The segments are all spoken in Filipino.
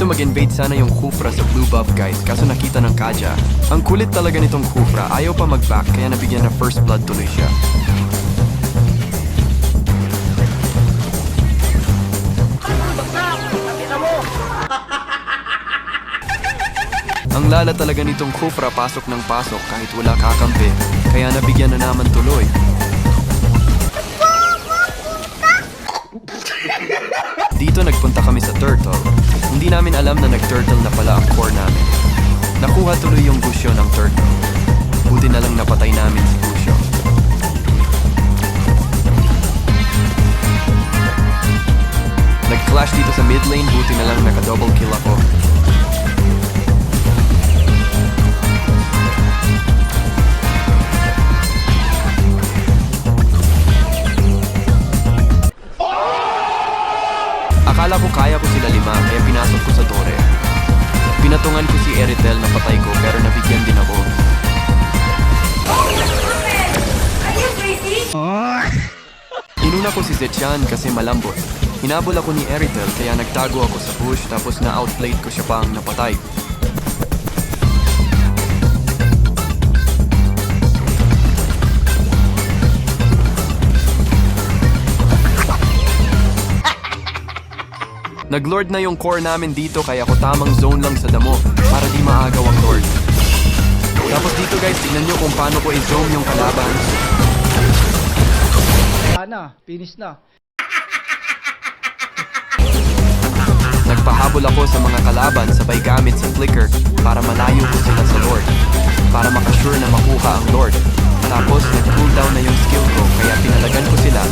dito mag-invade sana yung Khufra sa blue buff guys, kaso nakita ng Kaja. Ang kulit talaga nitong Khufra, ayaw pa mag-back kaya nabigyan na first blood tuloy siya. Ang lala talaga nitong Khufra pasok ng pasok kahit wala kakampi, kaya nabigyan na naman tuloy. Dito nagpunta kami sa turtle. Hindi namin alam na nag-turtle na pala ang core namin. Nakuha tuloy yung gusyo ng turtle. Buti na lang napatay namin si gusyo. Nag-clash dito sa mid lane, buti na lang naka-double kill ako. Akala ko kaya ko sila 5 kaya pinasok ko sa torre. Pinatungan ko si Eritel na patay ko pero nabigyan din ako. Inuna ko si Zetian kasi malambot. Hinabol ako ni Eritel kaya nagtago ako sa bush tapos na-outplayed ko siya pang napatay. Nag-lord na yung core namin dito kaya ako tamang zone lang sa damo para di maagaw ang lord. Tapos dito guys, tingnan nyo kung paano ko i-zone yung kalaban. Finish na. Nagpahabol ako sa mga kalaban sabay gamit sa flicker para malayo ko sila sa lord. Para makasure na makuha ang lord. Tapos nag-cooldown na yung skill ko kaya pinalagan ko sila.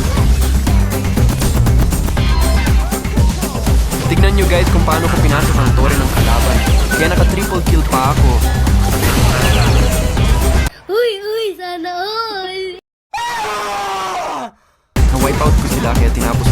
Tignan nyo guys kung paano ko pinasok ang torre ng kalaban. Kaya naka-triple kill pa ako. Uy, sana all! Na-wipe out ko sila kaya tinapos